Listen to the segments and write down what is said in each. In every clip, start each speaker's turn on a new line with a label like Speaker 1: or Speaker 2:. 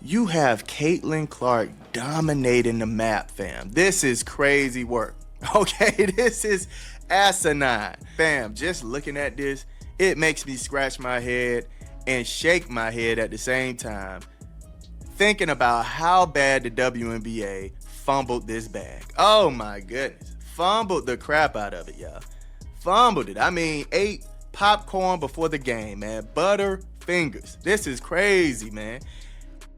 Speaker 1: You have Caitlin Clark dominating the map, fam. This is crazy work. Okay, this is asinine. Fam, just looking at this, it makes me scratch my head and shake my head at the same time, thinking about how bad the WNBA fumbled this bag. Oh my goodness. Fumbled the crap out of it, y'all. Fumbled it. I mean, ate popcorn before the game, man. Butter fingers. This is crazy, man.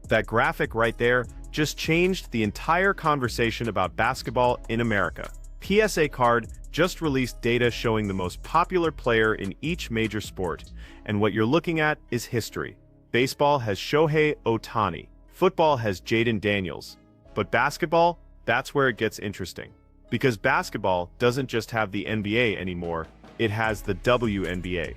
Speaker 2: That graphic right there just changed the entire conversation about basketball in America. PSA Card just released data showing the most popular player in each major sport, and what you're looking at is history. Baseball has Shohei Ohtani, football has Jaden Daniels, but basketball, that's where it gets interesting. Because basketball doesn't just have the NBA anymore, it has the WNBA.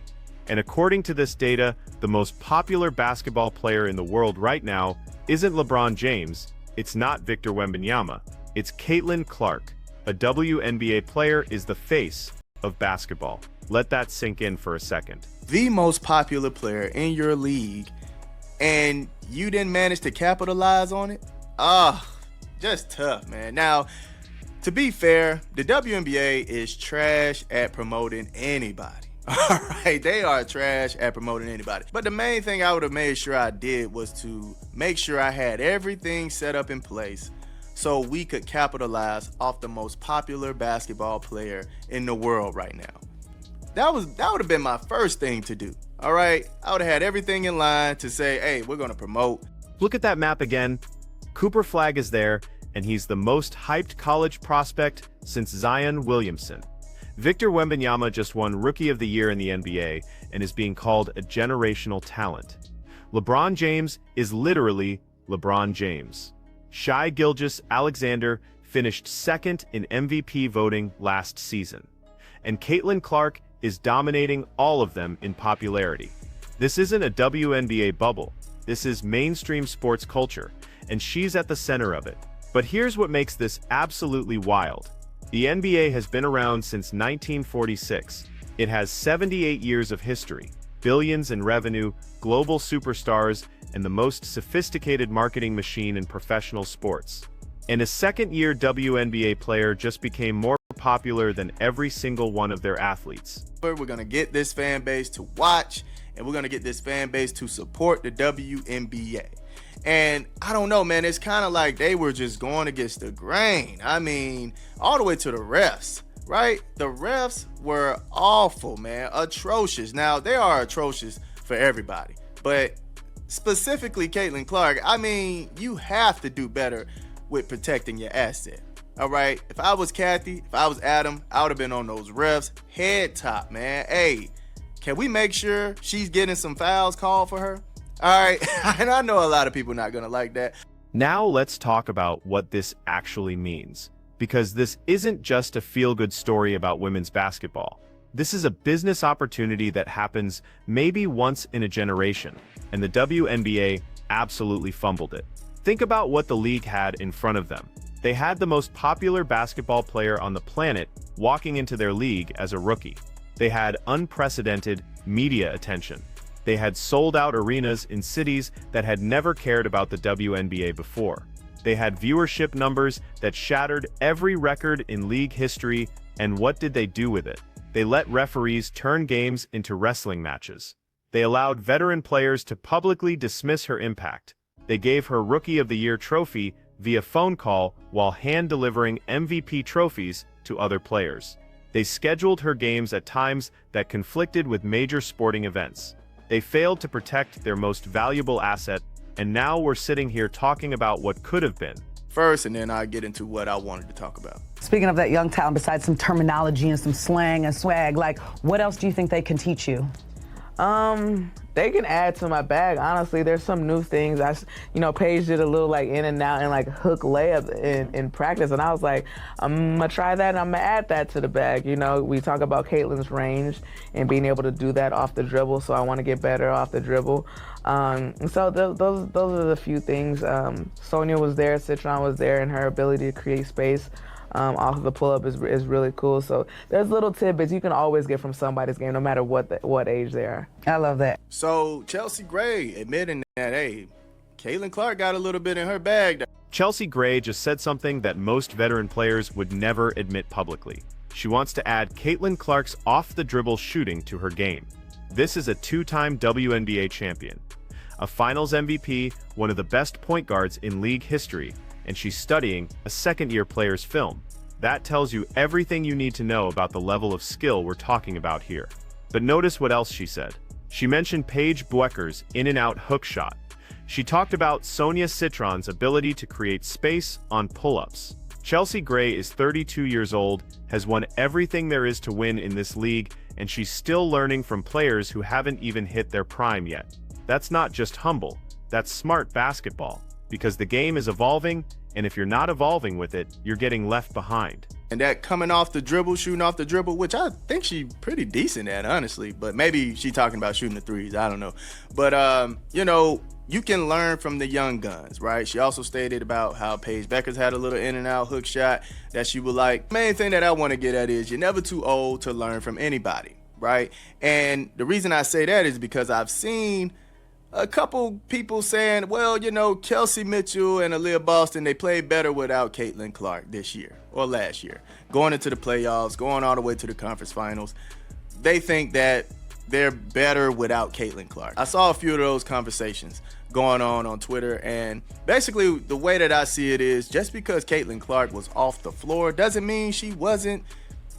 Speaker 2: And according to this data, the most popular basketball player in the world right now isn't LeBron James, it's not Victor Wembanyama, it's Caitlin Clark. A WNBA player is the face of basketball. Let that sink in for a second.
Speaker 1: The most popular player in your league, and you didn't manage to capitalize on it? Just tough, man. Now, to be fair, the WNBA is trash at promoting anybody. All right, they are trash at promoting anybody. But the main thing I would have made sure I did was to make sure I had everything set up in place so we could capitalize off the most popular basketball player in the world right now. That would have been my first thing to do. All right, I would have had everything in line to say, hey, we're going to promote.
Speaker 2: Look at that map again. Cooper Flag is there, and he's the most hyped college prospect since Zion Williamson. Victor Wembanyama just won Rookie of the Year in the NBA and is being called a generational talent. LeBron James is literally LeBron James. Shai Gilgeous-Alexander finished second in MVP voting last season. And Caitlin Clark is dominating all of them in popularity. This isn't a WNBA bubble. This is mainstream sports culture, and she's at the center of it. But here's what makes this absolutely wild. The NBA has been around since 1946. It has 78 years of history, billions in revenue, global superstars, and the most sophisticated marketing machine in professional sports. And a second-year WNBA player just became more popular than every single one of their athletes.
Speaker 1: We're going to get this fan base to watch, and we're going to get this fan base to support the WNBA. And I don't know, man, it's kind of like they were just going against the grain. I mean, all the way to the refs, right? The refs were awful, man, atrocious. Now, they are atrocious for everybody, but specifically Caitlin Clark, I mean, you have to do better with protecting your asset. All right, if I was Kathy, if I was Adam, I would have been on those refs head top, man. Hey, can we make sure she's getting some fouls called for her? All right, and I know a lot of people not gonna like that.
Speaker 2: Now let's talk about what this actually means, because this isn't just a feel-good story about women's basketball. This is a business opportunity that happens maybe once in a generation, and the WNBA absolutely fumbled it. Think about what the league had in front of them. They had the most popular basketball player on the planet walking into their league as a rookie. They had unprecedented media attention. They had sold-out arenas in cities that had never cared about the WNBA before. They had viewership numbers that shattered every record in league history, and what did they do with it? They let referees turn games into wrestling matches. They allowed veteran players to publicly dismiss her impact. They gave her Rookie of the Year trophy via phone call while hand-delivering MVP trophies to other players. They scheduled her games at times that conflicted with major sporting events. They failed to protect their most valuable asset, and now we're sitting here talking about what could have been.
Speaker 1: First, and then I'll get into what I wanted to talk about.
Speaker 3: Speaking of that young talent, besides some terminology and some slang and swag, like, what else do you think they can teach you?
Speaker 4: They can add to my bag. Honestly, there's some new things. Paige did a little like in and out and like hook layup in practice, and I was like, I'm gonna try that and I'm gonna add that to the bag. We talk about Caitlin's range and being able to do that off the dribble, so I want to get better off the dribble. So those are the few things. Sonia was there, Citron was there, and her ability to create space off of the pull-up is really cool. So there's little tidbits you can always get from somebody's game, no matter what age they are.
Speaker 3: I love that.
Speaker 1: So Chelsea Gray admitting that, hey, Caitlin Clark got a little bit in her bag.
Speaker 2: Chelsea Gray just said something that most veteran players would never admit publicly. She wants to add Caitlin Clark's off-the-dribble shooting to her game. This is a two-time WNBA champion, a Finals MVP, one of the best point guards in league history, and she's studying a second-year player's film. That tells you everything you need to know about the level of skill we're talking about here. But notice what else she said. She mentioned Paige Buecher's in-and-out hook shot. She talked about Sonia Citron's ability to create space on pull-ups. Chelsea Gray is 32 years old, has won everything there is to win in this league, and she's still learning from players who haven't even hit their prime yet. That's not just humble, that's smart basketball, because the game is evolving, and if you're not evolving with it, you're getting left behind.
Speaker 1: And that coming off the dribble, shooting off the dribble, which I think she's pretty decent at, honestly, but maybe she talking about shooting the threes, I don't know. But, you know, you can learn from the young guns, right? She also stated about how Paige Buecher's had a little in and out hook shot that she would like. Main thing that I want to get at is you're never too old to learn from anybody, right? And the reason I say that is because I've seen a couple people saying, well, you know, Kelsey Mitchell and Aaliyah Boston, they played better without Caitlin Clark this year or last year. Going into the playoffs, going all the way to the conference finals. They think that they're better without Caitlin Clark. I saw a few of those conversations going on Twitter, and basically the way that I see it is just because Caitlin Clark was off the floor doesn't mean she wasn't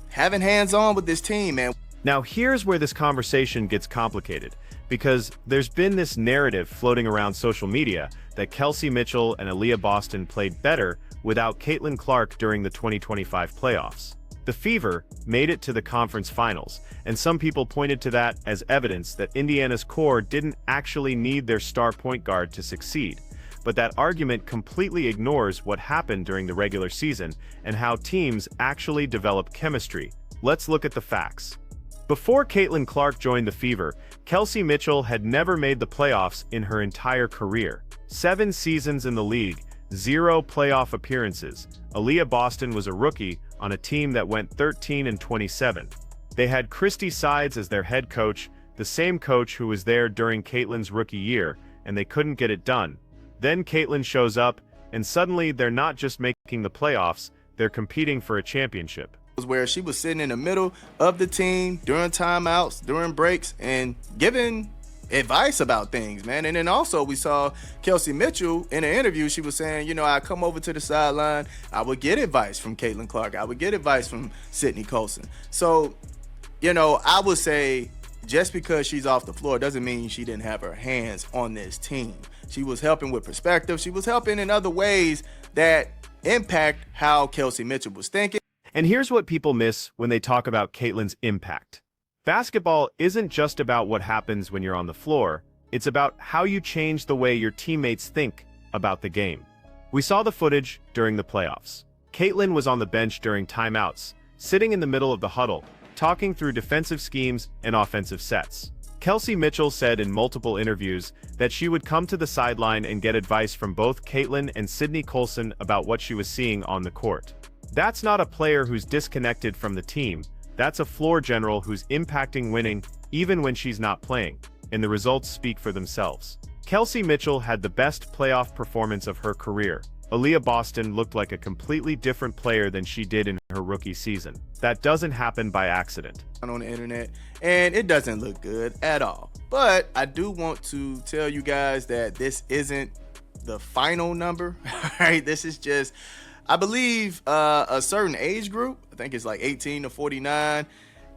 Speaker 1: having hands-on with this team, man.
Speaker 2: Now here's where this conversation gets complicated, because there's been this narrative floating around social media that Kelsey Mitchell and Aaliyah Boston played better without Caitlin Clark during the 2025 playoffs. The Fever made it to the conference finals, and some people pointed to that as evidence that Indiana's core didn't actually need their star point guard to succeed. But that argument completely ignores what happened during the regular season and how teams actually develop chemistry. Let's look at the facts. Before Caitlin Clark joined the Fever, Kelsey Mitchell had never made the playoffs in her entire career. 7 seasons in the league, 0 playoff appearances. Aaliyah Boston was a rookie on a team that went 13-27. They had Christy Sides as their head coach, the same coach who was there during Caitlin's rookie year, and they couldn't get it done. Then Caitlin shows up, and suddenly they're not just making the playoffs, they're competing for a championship.
Speaker 1: Where she was sitting in the middle of the team during timeouts, during breaks, and giving advice about things, man. And then also we saw Kelsey Mitchell in an interview. She was saying, you know, I come over to the sideline, I would get advice from Caitlin Clark, I would get advice from Sydney Colson. So, you know, I would say just because she's off the floor doesn't mean she didn't have her hands on this team. She was helping with perspective. She was helping in other ways that impact how Kelsey Mitchell was thinking.
Speaker 2: And here's what people miss when they talk about Caitlin's impact. Basketball isn't just about what happens when you're on the floor, it's about how you change the way your teammates think about the game. We saw the footage during the playoffs. Caitlin was on the bench during timeouts, sitting in the middle of the huddle, talking through defensive schemes and offensive sets. Kelsey Mitchell said in multiple interviews that she would come to the sideline and get advice from both Caitlin and Sydney Colson about what she was seeing on the court. That's not a player who's disconnected from the team, that's a floor general who's impacting winning even when she's not playing, and the results speak for themselves. Kelsey Mitchell had the best playoff performance of her career. Aaliyah Boston looked like a completely different player than she did in her rookie season. That doesn't happen by accident.
Speaker 1: On the internet, and it doesn't look good at all. But I do want to tell you guys that this isn't the final number, right? This is just, I believe, a certain age group. I think it's like 18 to 49,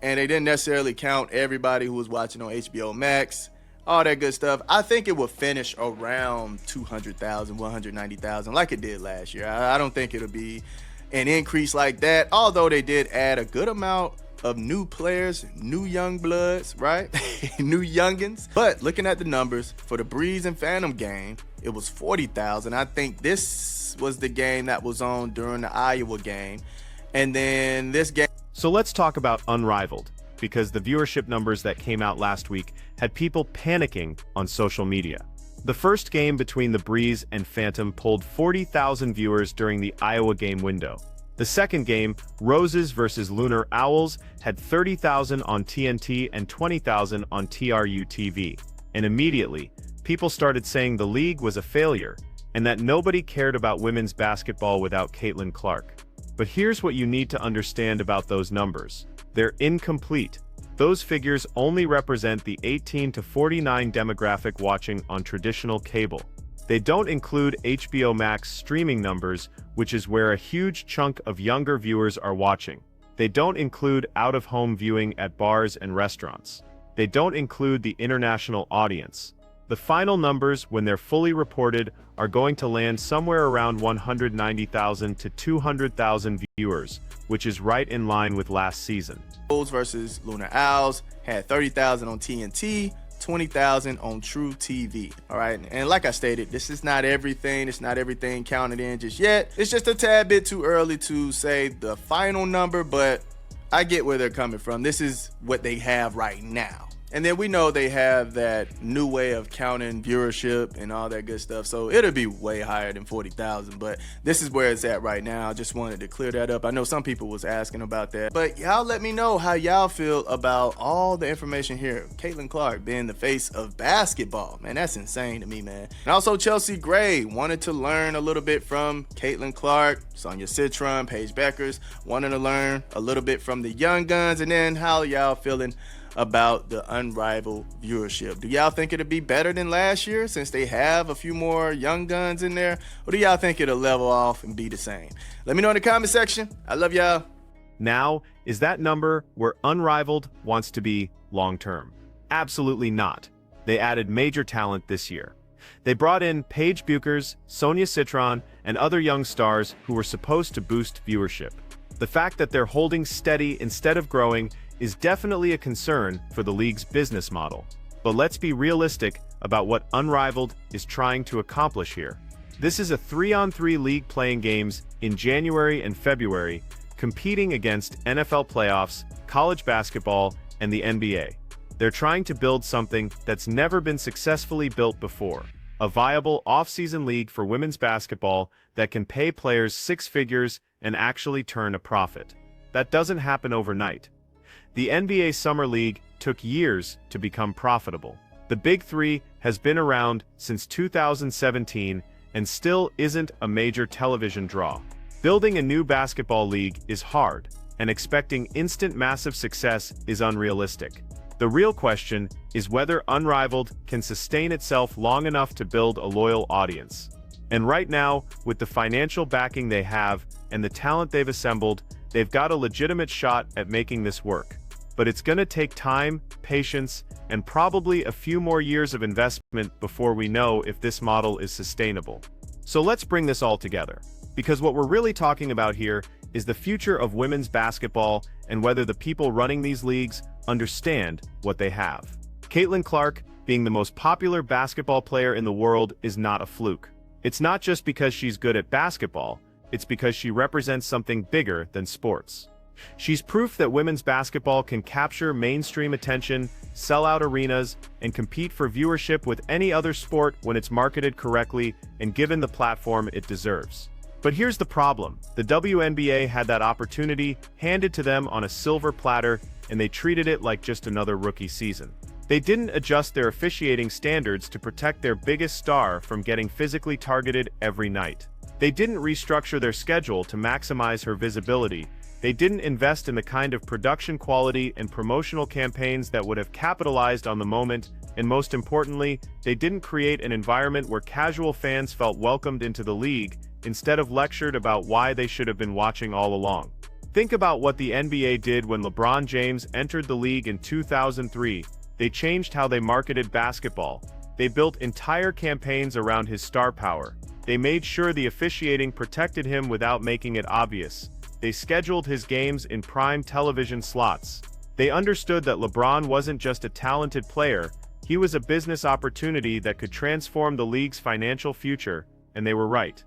Speaker 1: and they didn't necessarily count everybody who was watching on HBO Max, all that good stuff. I think it will finish around 200,000, 190,000 like it did last year. I don't think it'll be an increase like that, although they did add a good amount of new players, new young bloods, right? New youngins. But looking at the numbers for the Breeze and Phantom game, it was 40,000. I think this was the game that was on during the Iowa game. And then this game.
Speaker 2: So let's talk about Unrivaled, because the viewership numbers that came out last week had people panicking on social media. The first game between the Breeze and Phantom pulled 40,000 viewers during the Iowa game window. The second game, Roses versus Lunar Owls, had 30,000 on TNT and 20,000 on TRU TV. And immediately, people started saying the league was a failure and that nobody cared about women's basketball without Caitlin Clark. But here's what you need to understand about those numbers. They're incomplete. Those figures only represent the 18 to 49 demographic watching on traditional cable. They don't include HBO Max streaming numbers, which is where a huge chunk of younger viewers are watching. They don't include out-of-home viewing at bars and restaurants. They don't include the international audience. The final numbers, when they're fully reported, are going to land somewhere around 190,000 to 200,000 viewers, which is right in line with last season.
Speaker 1: Bulls versus Lunar Owls had 30,000 on TNT, 20,000 on True TV. All right, and like I stated, this is not everything. It's not everything counted in just yet. It's just a tad bit too early to say the final number, but I get where they're coming from. This is what they have right now. And then we know they have that new way of counting viewership and all that good stuff. So it'll be way higher than 40,000, but this is where it's at right now. I just wanted to clear that up. I know some people was asking about that, but y'all let me know how y'all feel about all the information here. Caitlin Clark being the face of basketball. Man, that's insane to me, man. And also Chelsea Gray wanted to learn a little bit from Caitlin Clark, Sonia Citron, Paige Beckers, wanted to learn a little bit from the young guns, and then how y'all feeling about the unrivaled viewership. Do y'all think it'll be better than last year since they have a few more young guns in there? Or do y'all think it'll level off and be the same? Let me know in the comment section. I love y'all.
Speaker 2: Now, is that number where unrivaled wants to be long-term? Absolutely not. They added major talent this year. They brought in Paige Beckers, Sonia Citron, and other young stars who were supposed to boost viewership. The fact that they're holding steady instead of growing is definitely a concern for the league's business model. But let's be realistic about what Unrivaled is trying to accomplish here. This is a 3-on-3 league playing games in January and February, competing against NFL playoffs, college basketball, and the NBA. They're trying to build something that's never been successfully built before, a viable off-season league for women's basketball that can pay players six figures and actually turn a profit. That doesn't happen overnight. The NBA Summer League took years to become profitable. The Big Three has been around since 2017 and still isn't a major television draw. Building a new basketball league is hard, and expecting instant massive success is unrealistic. The real question is whether Unrivaled can sustain itself long enough to build a loyal audience. And right now, with the financial backing they have and the talent they've assembled, they've got a legitimate shot at making this work. But it's gonna take time, patience, and probably a few more years of investment before we know if this model is sustainable. So let's bring this all together, because what we're really talking about here is the future of women's basketball and whether the people running these leagues understand what they have. Caitlin Clark, being the most popular basketball player in the world, is not a fluke. It's not just because she's good at basketball, it's because she represents something bigger than sports. She's proof that women's basketball can capture mainstream attention, sell out arenas, and compete for viewership with any other sport when it's marketed correctly and given the platform it deserves. But here's the problem. The WNBA had that opportunity handed to them on a silver platter, and they treated it like just another rookie season. They didn't adjust their officiating standards to protect their biggest star from getting physically targeted every night. They didn't restructure their schedule to maximize her visibility. They didn't invest in the kind of production quality and promotional campaigns that would have capitalized on the moment, and most importantly, they didn't create an environment where casual fans felt welcomed into the league, instead of lectured about why they should have been watching all along. Think about what the NBA did when LeBron James entered the league in 2003. They changed how they marketed basketball. They built entire campaigns around his star power. They made sure the officiating protected him without making it obvious. They scheduled his games in prime television slots. They understood that LeBron wasn't just a talented player, he was a business opportunity that could transform the league's financial future, and they were right.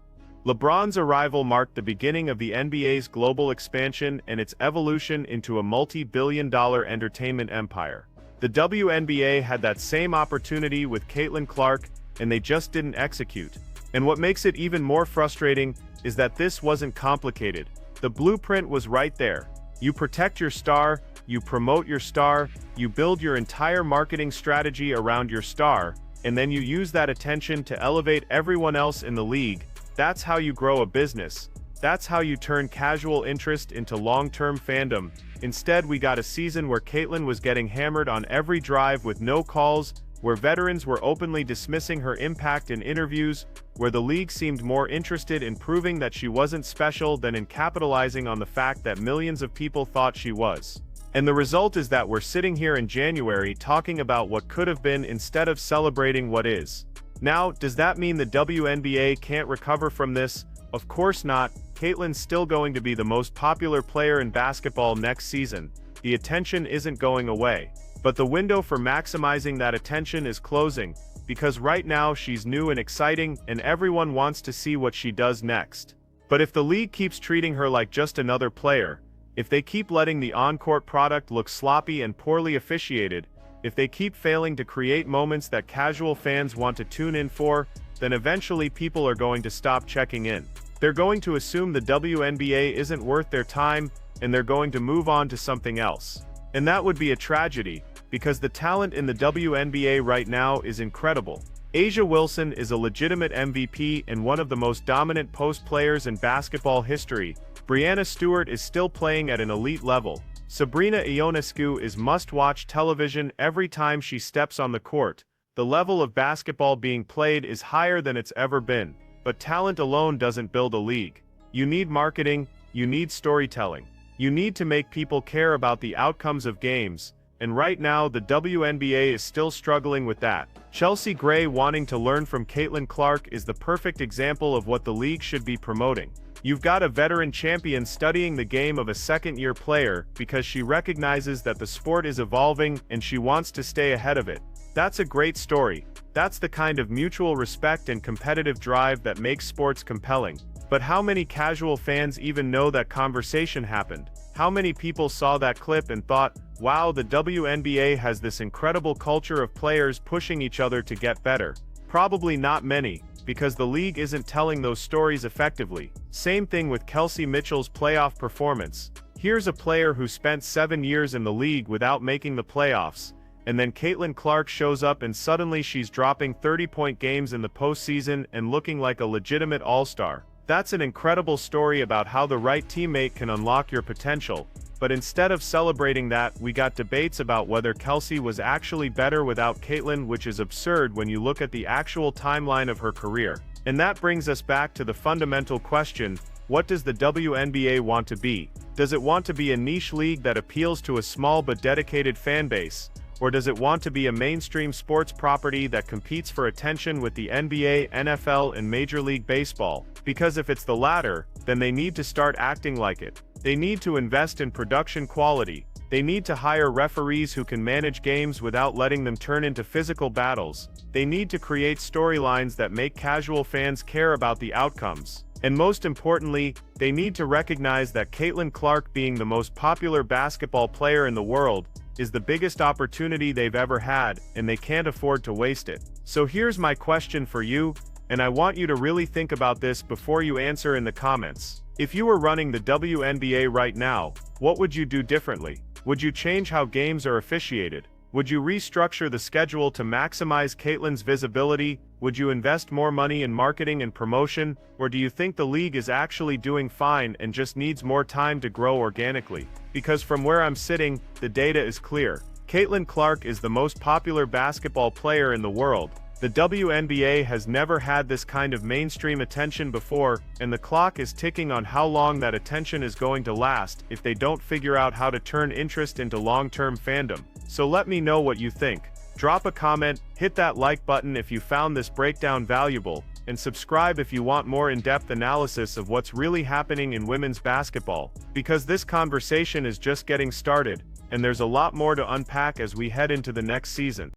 Speaker 2: LeBron's arrival marked the beginning of the NBA's global expansion and its evolution into a multi-billion-dollar entertainment empire. The WNBA had that same opportunity with Caitlin Clark, and they just didn't execute. And what makes it even more frustrating is that this wasn't complicated. The blueprint was right there. You protect your star, you promote your star, you build your entire marketing strategy around your star, and then you use that attention to elevate everyone else in the league. That's how you grow a business. That's how you turn casual interest into long-term fandom. Instead, we got a season where Caitlyn was getting hammered on every drive with no calls, where veterans were openly dismissing her impact in interviews, where the league seemed more interested in proving that she wasn't special than in capitalizing on the fact that millions of people thought she was. And the result is that we're sitting here in January talking about what could have been instead of celebrating what is. Now, does that mean the WNBA can't recover from this? Of course not. Caitlyn's still going to be the most popular player in basketball next season. The attention isn't going away. But the window for maximizing that attention is closing, because right now she's new and exciting, and everyone wants to see what she does next. But if the league keeps treating her like just another player, if they keep letting the on-court product look sloppy and poorly officiated, if they keep failing to create moments that casual fans want to tune in for, then eventually people are going to stop checking in. They're going to assume the WNBA isn't worth their time, and they're going to move on to something else. And that would be a tragedy, because the talent in the WNBA right now is incredible. A'ja Wilson is a legitimate MVP and one of the most dominant post players in basketball history. Breanna Stewart is still playing at an elite level. Sabrina Ionescu is must-watch television every time she steps on the court. The level of basketball being played is higher than it's ever been. But talent alone doesn't build a league. You need marketing, you need storytelling. You need to make people care about the outcomes of games, and right now the WNBA is still struggling with that. Chelsea Gray wanting to learn from Caitlin Clark is the perfect example of what the league should be promoting. You've got a veteran champion studying the game of a second-year player because she recognizes that the sport is evolving and she wants to stay ahead of it. That's a great story. That's the kind of mutual respect and competitive drive that makes sports compelling. But how many casual fans even know that conversation happened? How many people saw that clip and thought, wow, the WNBA has this incredible culture of players pushing each other to get better? Probably not many, because the league isn't telling those stories effectively. Same thing with Kelsey Mitchell's playoff performance. Here's a player who spent 7 years in the league without making the playoffs, and then Caitlin Clark shows up and suddenly she's dropping 30-point games in the postseason and looking like a legitimate all-star. That's an incredible story about how the right teammate can unlock your potential, but instead of celebrating that, we got debates about whether Kelsey was actually better without Caitlin, which is absurd when you look at the actual timeline of her career. And that brings us back to the fundamental question, what does the WNBA want to be? Does it want to be a niche league that appeals to a small but dedicated fan base? Or does it want to be a mainstream sports property that competes for attention with the NBA, NFL, and Major League Baseball? Because if it's the latter, then they need to start acting like it. They need to invest in production quality. They need to hire referees who can manage games without letting them turn into physical battles. They need to create storylines that make casual fans care about the outcomes. And most importantly, they need to recognize that Caitlin Clark, being the most popular basketball player in the world, is the biggest opportunity they've ever had, and they can't afford to waste it. So here's my question for you, and I want you to really think about this before you answer in the comments. If you were running the WNBA right now, what would you do differently? Would you change how games are officiated? Would you restructure the schedule to maximize Caitlin's visibility? Would you invest more money in marketing and promotion? Or do you think the league is actually doing fine and just needs more time to grow organically? Because from where I'm sitting, the data is clear. Caitlin Clark is the most popular basketball player in the world. The WNBA has never had this kind of mainstream attention before, and the clock is ticking on how long that attention is going to last if they don't figure out how to turn interest into long-term fandom. So let me know what you think. Drop a comment, hit that like button if you found this breakdown valuable, and subscribe if you want more in-depth analysis of what's really happening in women's basketball, because this conversation is just getting started, and there's a lot more to unpack as we head into the next season.